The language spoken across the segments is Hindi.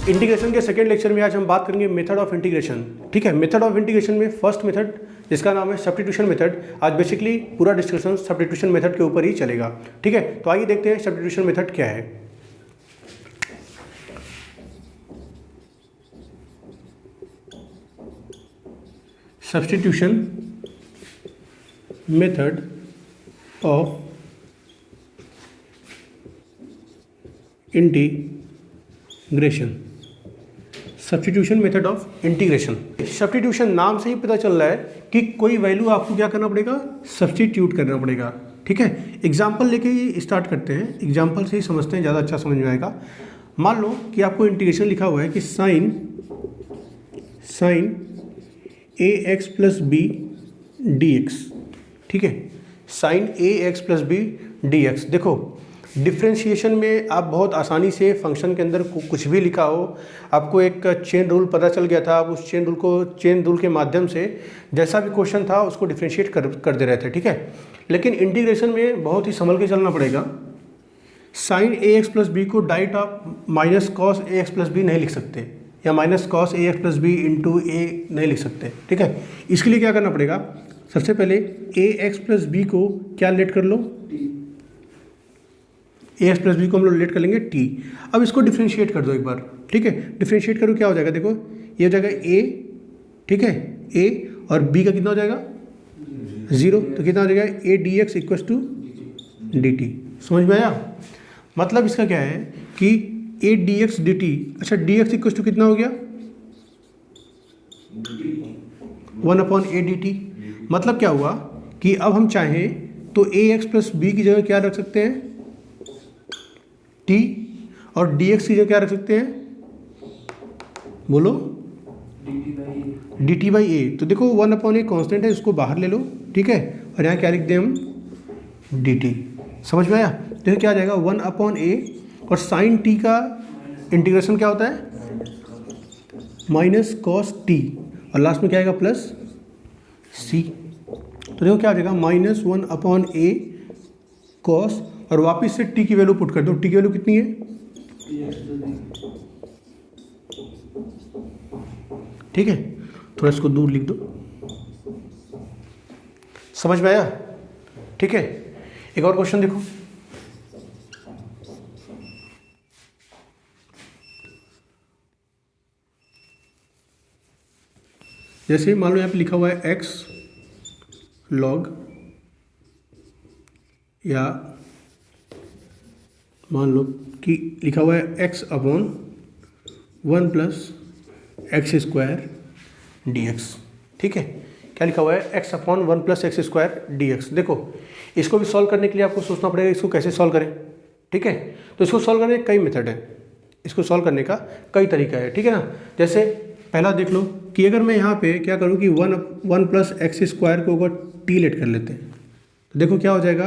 इंटीग्रेशन के सेकेंड लेक्चर में आज हम बात करेंगे मेथड ऑफ इंटीग्रेशन। ठीक है, मेथड ऑफ इंटीग्रेशन में फर्स्ट मेथड जिसका नाम है सब्स्टिट्यूशन मेथड। आज बेसिकली पूरा डिस्कशन सब्स्टिट्यूशन मेथड के ऊपर ही चलेगा। ठीक है, तो आइए देखते हैं सब्स्टिट्यूशन मेथड क्या है। Substitution method of integration. Substitution method of integration. Substitution नाम से ही पता चल रहा है कि कोई वैल्यू आपको क्या करना पड़ेगा, सब्स्टिट्यूट करना पड़ेगा। ठीक है, एग्जाम्पल लेके ही स्टार्ट करते हैं, एग्जाम्पल से ही समझते हैं, ज़्यादा अच्छा समझ में आएगा। मान लो कि आपको इंटीग्रेशन लिखा हुआ है कि sine a x plus b D x. ठीक है, sine a x plus b D x. देखो डिफ्रेंशिएशन में आप बहुत आसानी से फंक्शन के अंदर कुछ भी लिखा हो, आपको एक चेन रूल पता चल गया था, आप उस चेन रूल के माध्यम से जैसा भी क्वेश्चन था उसको डिफ्रेंशिएट कर दे रहे थे। ठीक है, लेकिन इंटीग्रेशन में बहुत ही संभल के चलना पड़ेगा। Sign a x plus B को डायरेक्ट आप minus cos A x plus B नहीं लिख सकते, या minus cos A x plus B into ए नहीं लिख सकते। ठीक है, इसके लिए क्या करना पड़ेगा, सबसे पहले ए एक्स प्लस बी को क्या लेट कर लो, ए एक्स प्लस बी को हम लोग लेट कर लेंगे टी। अब इसको डिफ्रेंशिएट कर दो एक बार। ठीक है, डिफ्रेंशिएट करो, क्या हो जाएगा, देखो ये हो जाएगा ए, ठीक है, ए और बी का कितना हो जाएगा 0, तो कितना हो जाएगा A D X equals to D T. समझ में आया? मतलब इसका क्या है कि A D X D T, अच्छा डी एक्स इक्वस टू कितना हो गया 1/a/dt। मतलब क्या हुआ कि अब हम चाहें तो ए एक्स प्लस बी की जगह क्या रख सकते हैं टी, और डी एक्स की जगह क्या रख सकते हैं, बोलो डी टी बाई ए। तो देखो 1/a कॉन्स्टेंट है, उसको बाहर ले लो। ठीक है, और यहाँ क्या लिख दें हम डी टी। समझ में आया? देखो क्या आ जाएगा 1/a, और साइन टी का इंटीग्रेशन क्या होता है माइनस कॉस टी, और लास्ट में क्या आएगा प्लस सी। तो देखो क्या आ जाएगा -1/a कॉस, और वापस से टी की वैल्यू पुट कर दो। टी की वैल्यू कितनी है, ठीक है, थोड़ा इसको दूर लिख दो। समझ में आया? ठीक है, एक और क्वेश्चन देखो। जैसे मान लो यहाँ पे लिखा हुआ है x log, या मान लो कि लिखा हुआ है x/1 plus x square D x. ठीक है, क्या लिखा हुआ है x/1 plus x square D x. देखो इसको भी सॉल्व करने के लिए आपको सोचना पड़ेगा इसको कैसे सॉल्व करें। ठीक है, तो इसको सॉल्व करने के कई मेथड हैं, इसको सॉल्व करने का कई तरीका है। ठीक है ना, जैसे पहला देख लो कि अगर मैं यहाँ पे क्या करूँ कि 1 प्लस एक्स स्क्वायर को अगर टी लेट कर लेते हैं, तो देखो क्या हो जाएगा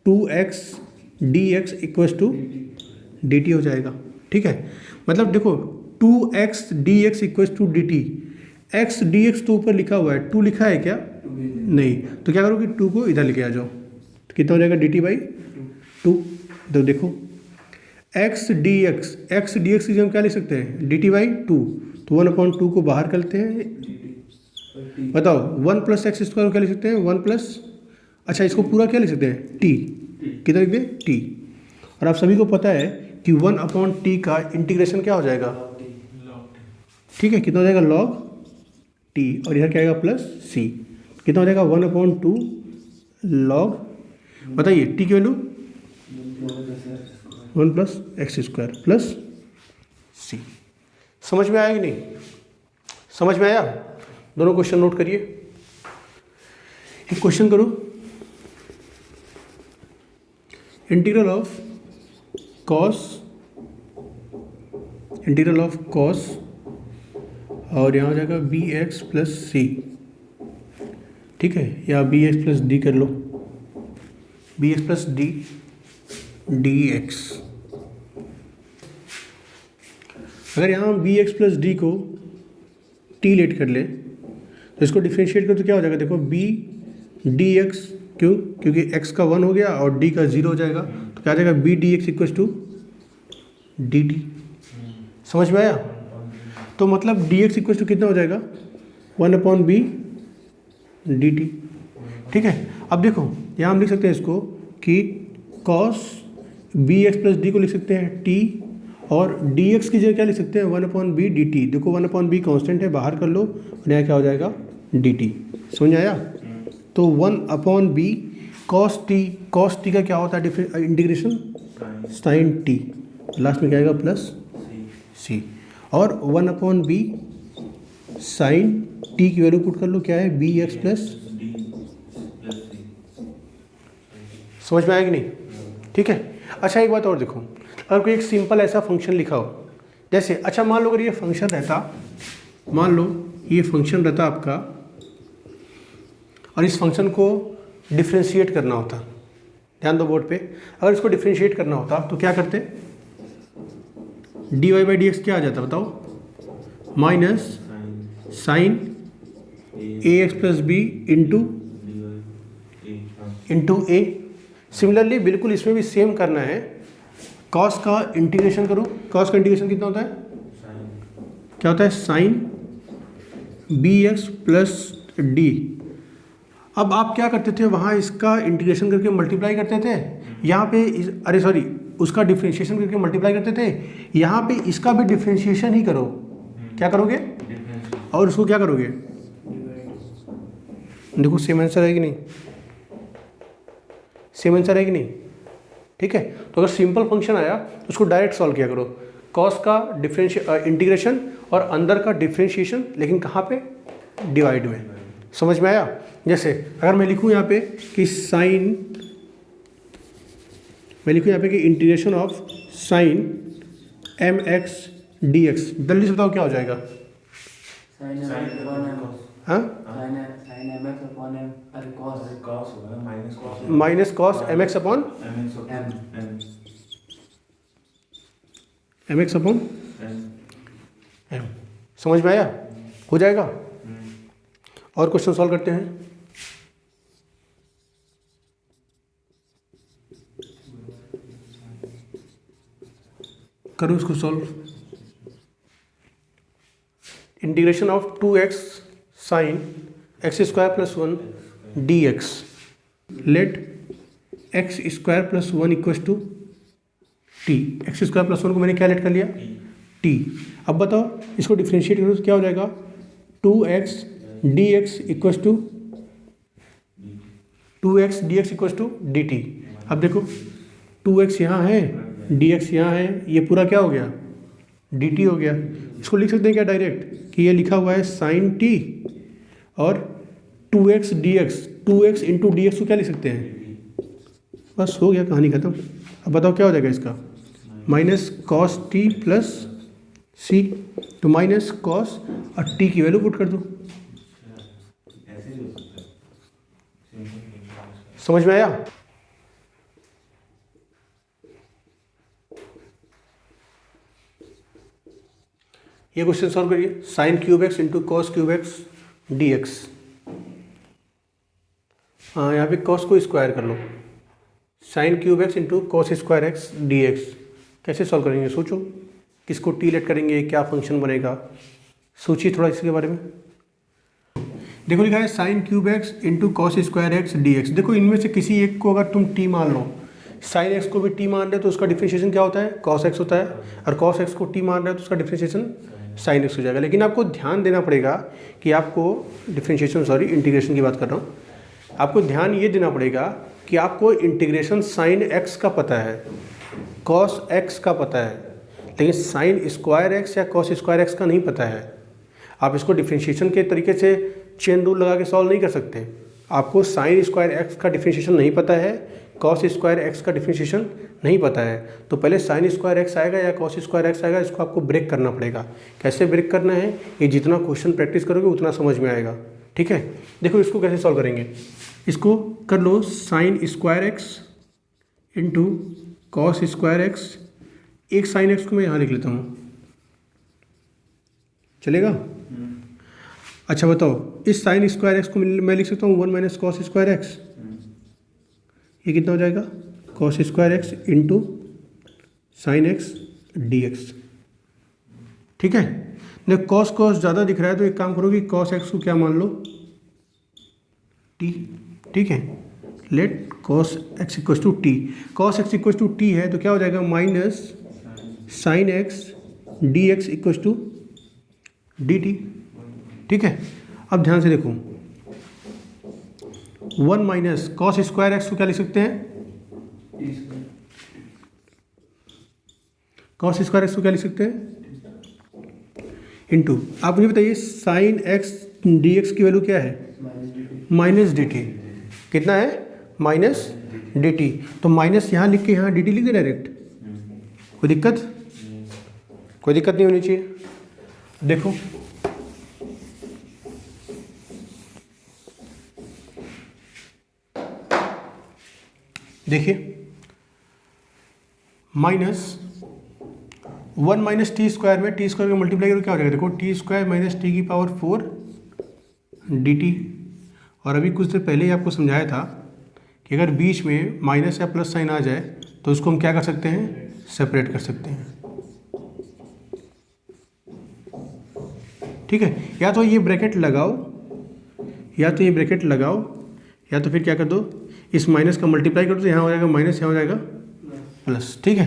2x dx equals to D T हो जाएगा। ठीक है, मतलब देखो 2x dx equals to D T, X D X तो ऊपर लिखा हुआ है, 2 लिखा है क्या, नहीं, तो क्या करो कि 2 को इधर लेके आ जाओ, तो कितना हो जाएगा डी टी बाई 2। तो देखो x dx की जगह क्या लिख सकते हैं डी टी बाई 2, तो 1/2 को बाहर करते हैं। बताओ 1 प्लस एक्स स्क्वायर को क्या लिख सकते हैं 1 प्लस, अच्छा इसको पूरा क्या लिख सकते हैं टी, कितना लिख दें टी। और आप सभी को पता है कि 1/t का इंटीग्रेशन क्या हो जाएगा, ठीक है, कितना हो जाएगा log टी, और इधर क्या आएगा प्लस सी, कितना हो जाएगा 1/2 log, बताइए टी की value 1 plus x square plus c. समझ में आया कि नहीं? समझ में आया? दोनों क्वेश्चन नोट करिए। एक क्वेश्चन करो, इंटीग्रल ऑफ कॉस, और यहाँ हो जाएगा बी एक्स प्लस सी। ठीक है, या बी एक्स प्लस डी कर लो, b x plus d x. अगर यहाँ हम बी एक्स प्लस डी को टी लेट कर ले, तो इसको डिफ्रेंशिएट करो तो क्या हो जाएगा, देखो बी डी एक्स, क्योंकि x का 1 हो गया और d का 0 हो जाएगा, तो क्या आ जाएगा B D X equals to D T. समझ में आया? तो मतलब डी एक्स इक्वल टू कितना हो जाएगा 1/b dt। ठीक है, अब देखो यहाँ हम लिख सकते हैं इसको कि cos bx प्लस डी को लिख सकते हैं t, और dx की जगह क्या लिख सकते हैं 1/b dt। देखो 1/b कांस्टेंट है, बाहर कर लो और यहाँ क्या हो जाएगा dt। समझ आया? तो 1/b cos t का क्या होता है इंटीग्रेशन sin t, लास्ट में क्या आएगा प्लस c, और 1/b sin t की वैल्यू पुट कर लो, क्या है bx प्लस। समझ में आया कि नहीं? ठीक है। अच्छा एक बात और देखो, अगर कोई एक सिंपल ऐसा फंक्शन लिखा हो जैसे, अच्छा मान लो अगर ये फंक्शन रहता, मान लो ये फंक्शन रहता आपका और इस फंक्शन को डिफ्रेंशिएट करना होता, ध्यान दो बोर्ड पे, अगर इसको डिफ्रेंशिएट करना होता तो क्या करते, dy बाई डी एक्स क्या आ जाता बताओ, minus sign a x plus B into A. Similarly बिल्कुल इसमें भी सेम करना है, कॉस का इंटीग्रेशन करो, कॉस का इंटीग्रेशन कितना होता है, क्या होता है sine B x plus D. अब आप क्या करते थे, वहाँ इसका इंटीग्रेशन करके मल्टीप्लाई करते थे, यहाँ पे अरे सॉरी उसका डिफ्रेंशिएशन करके मल्टीप्लाई करते थे, यहाँ पे इसका भी डिफ्रेंशिएशन ही करो, क्या करोगे, और उसको क्या करोगे, देखो सेम आंसर है कि नहीं, सेम आंसर है कि नहीं? ठीक है, तो अगर सिंपल फंक्शन आया तो उसको डायरेक्ट सॉल्व किया करो, कॉस का इंटीग्रेशन और अंदर का डिफ्रेंशिएशन, लेकिन कहाँ पे, डिवाइड में। समझ में आया? जैसे अगर मैं लिखूँ यहाँ पे कि साइन, मैं लिखूँ यहाँ पे कि integration of sine M X D X, जल्दी से बताओ क्या हो जाएगा, हाँ minus cos M X upon M. समझ में आया? हो जाएगा। और क्वेश्चन सॉल्व करते हैं। करो इसको solve. Integration of 2x sine X square plus 1 D X, let X square plus 1 equal to T. X square plus 1 को मैंने क्या लेट कर लिया, टी। अब बताओ इसको डिफ्रेंशिएट करो तो क्या हो जाएगा, 2x D X equal to 2x D X equal to D T. अब देखो 2x यहाँ है, dx यहाँ है, ये पूरा क्या हो गया, dt हो गया। इसको लिख सकते हैं क्या डायरेक्ट कि ये लिखा हुआ है साइन t, और 2x dx, 2x into D x को क्या लिख सकते हैं, बस हो गया, कहानी खत्म। अब बताओ क्या हो जाएगा इसका, minus cos t plus c, तो माइनस कॉस और t की वैल्यू पुट कर दो। समझ में आया? ये क्वेश्चन सॉल्व करिए, sine cube x into cos cube x D x. हाँ यहाँ पे कॉस को स्क्वायर कर लो, sine cube x into cos square x D x. कैसे सॉल्व करेंगे, सोचो, किसको टी लेट करेंगे, क्या फंक्शन बनेगा, सोचिए थोड़ा इसके बारे में। देखो लिखा है sign cube x into cos square x D x. देखो इनमें से किसी एक को अगर तुम टी मान लो, साइन एक्स को भी टी मान रहे हो तो उसका डिफरेंशिएशन क्या होता है, कॉस एक्स होता है, और कॉस एक्स को टी मान रहे हो तो उसका डिफरेंशिएशन साइन एक्स हो जाएगा। लेकिन आपको ध्यान देना पड़ेगा कि आपको डिफरेंशिएशन, सॉरी इंटीग्रेशन की बात कर रहा हूँ, आपको ध्यान ये देना पड़ेगा कि आपको इंटीग्रेशन साइन एक्स का पता है, कॉस एक्स का पता है, लेकिन साइन स्क्वायर एक्स या कॉस स्क्वायर एक्स का नहीं पता है। आप इसको डिफरेंशिएशन के तरीके से चेन रूल लगा के सॉल्व नहीं कर सकते। आपको साइन स्क्वायर एक्स का डिफरेंशिएशन नहीं पता है, कॉस स्क्वायर एक्स का डिफरेंशिएशन नहीं पता है, तो पहले साइन स्क्वायर एक्स आएगा या कॉस स्क्वायर एक्स आएगा, इसको आपको ब्रेक करना पड़ेगा। कैसे ब्रेक करना है, ये जितना क्वेश्चन प्रैक्टिस करोगे उतना समझ में आएगा। ठीक है, देखो इसको कैसे सॉल्व करेंगे, इसको कर लो sine square x into cos square x. एक साइन एक्स को मैं यहाँ लिख लेता हूँ, चलेगा? अच्छा बताओ, इस साइन स्क्वायर एक्स को मैं लिख सकता हूँ 1 माइनस कॉस स्क्वायर एक्स। ये कितना हो जाएगा, cos square x into sine X D x. ठीक है। देख कॉस कॉस ज़्यादा दिख रहा है तो एक काम करो कि कॉस एक्स को क्या मान लो, टी। ठीक है, let cos X equal to T. Cos X equal to T है तो क्या हो जाएगा, minus sine X D X equal to D T. ठीक है, अब ध्यान से देखो, 1 माइनस कॉस स्क्वायर एक्स को क्या लिख सकते हैं, कॉस स्क्वायर एक्स को क्या लिख सकते हैं, इनटू, आप मुझे बताइए साइन एक्स डी एक्स की वैल्यू क्या है, माइनस डी टी। कितना है, माइनस डी टी। तो माइनस यहाँ लिख के यहाँ डी टी लिख दे डायरेक्ट, कोई दिक्कत, कोई दिक्कत नहीं होनी चाहिए। देखो देखिए, माइनस 1 माइनस टी स्क्वायर में टी स्क्वायर का मल्टीप्लाई करो क्या हो जाएगा, देखो टी स्क्वायर माइनस टी की पावर 4 डी टी। और अभी कुछ देर पहले ही आपको समझाया था कि अगर बीच में माइनस या प्लस साइन आ जाए तो उसको हम क्या कर सकते हैं, सेपरेट कर सकते हैं। ठीक है, या तो ये ब्रैकेट लगाओ, या तो ये ब्रैकेट लगाओ, या तो फिर क्या कर दो, इस माइनस का मल्टीप्लाई कर दो, यहाँ हो जाएगा माइनस, यहाँ हो जाएगा प्लस। ठीक है,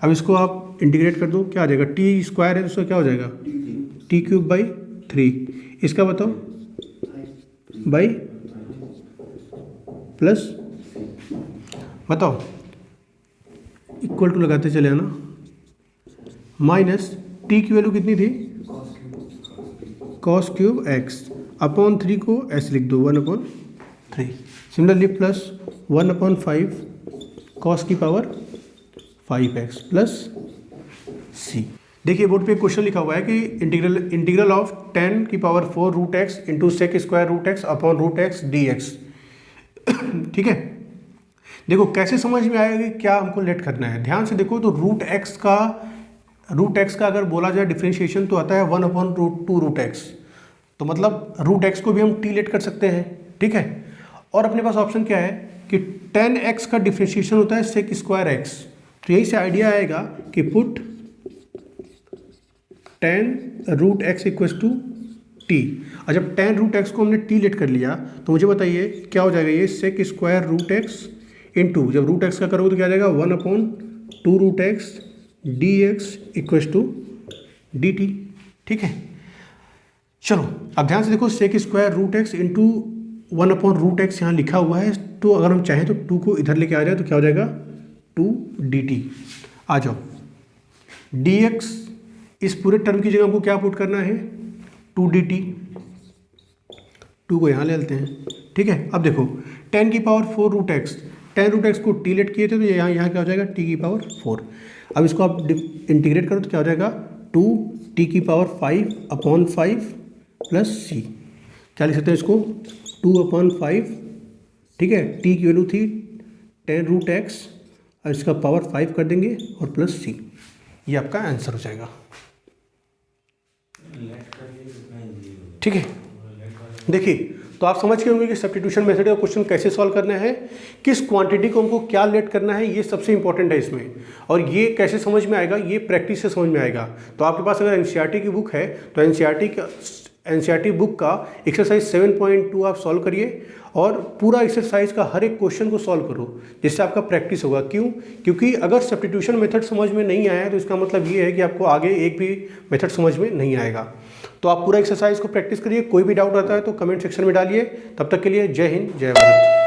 अब इसको आप इंटीग्रेट कर दो, क्या आ जाएगा, टी स्क्वायर है तो उसका क्या हो जाएगा, टी क्यूब बाई 3। इसका बताओ, बाई प्लस, बताओ, इक्वल टू लगाते चले आना, माइनस टी की वैल्यू कितनी थी, कॉस क्यूब एक्स अपॉन 3 को ऐसे लिख दो 1/3। सिमिलरली प्लस 1/5 कॉस की पावर 5x प्लस सी। देखिए बोर्ड पे एक क्वेश्चन लिखा हुआ है कि इंटीग्रल ऑफ 10 की power 4 root X into sec square root X upon root X D x. ठीक है, देखो कैसे समझ में आएगा कि क्या हमको लेट करना है। ध्यान से देखो तो रूट एक्स का अगर बोला जाए डिफ्रेंशिएशन तो आता है 1/√2 रूट एक्स। तो मतलब रूट एक्स को भी हम टी लेट कर सकते हैं। ठीक है, और अपने पास ऑप्शन क्या है कि 10x का डिफ्रेंशिएशन होता है सेक स्क्वायर एक्स। तो यही से आइडिया आएगा कि put 10 root X equals to T. और जब 10 रूट एक्स को हमने टी लेट कर लिया तो मुझे बताइए क्या हो जाएगा, ये sec square root X into, जब रूट एक्स का करोगे तो क्या आ जाएगा 1/2 root X D X equals to D T. ठीक है, चलो अब ध्यान से देखो, sec square root X into 1/√x यहाँ लिखा हुआ है, तो अगर हम चाहें तो 2 को इधर लेके आ जाए तो क्या हो जाएगा 2 dt। आ जाओ, dx इस पूरे टर्म की जगह हमको क्या पुट करना है 2 dt। 2 को यहाँ ले लेते हैं। ठीक है, अब देखो 10 की power 4 root X, 10 root X को टी लेट किए थे तो यहाँ क्या हो जाएगा t की पावर 4। अब इसको आप इंटीग्रेट करो तो क्या हो जाएगा 2 t की पावर 5/5 प्लस सी। क्या लिख सकते हैं इसको 2/5। ठीक है, t की वैल्यू थी 10 रूट एक्स और इसका पावर 5 कर देंगे और प्लस सी। ये आपका आंसर हो जाएगा। ठीक है, देखिए तो आप समझ गए होंगे कि सब्स्टिट्यूशन मेथड का क्वेश्चन कैसे सॉल्व करना है, किस क्वांटिटी को हमको क्या लेट करना है, ये सबसे इंपॉर्टेंट है इसमें। और ये कैसे समझ में आएगा, ये प्रैक्टिस से समझ में आएगा। तो आपके पास अगर एनसीईआरटी की बुक है तो एनसीईआरटी बुक का एक्सरसाइज 7.2 आप सॉल्व करिए और पूरा एक्सरसाइज का हर एक क्वेश्चन को सॉल्व करो, जिससे आपका प्रैक्टिस होगा। क्यों? क्योंकि अगर सब्स्टिट्यूशन मेथड समझ में नहीं आया तो इसका मतलब ये है कि आपको आगे एक भी मेथड समझ में नहीं आएगा। तो आप पूरा एक्सरसाइज को प्रैक्टिस करिए। कोई भी डाउट रहता है तो कमेंट सेक्शन में डालिए। तब तक के लिए जय हिंद, जय भारत।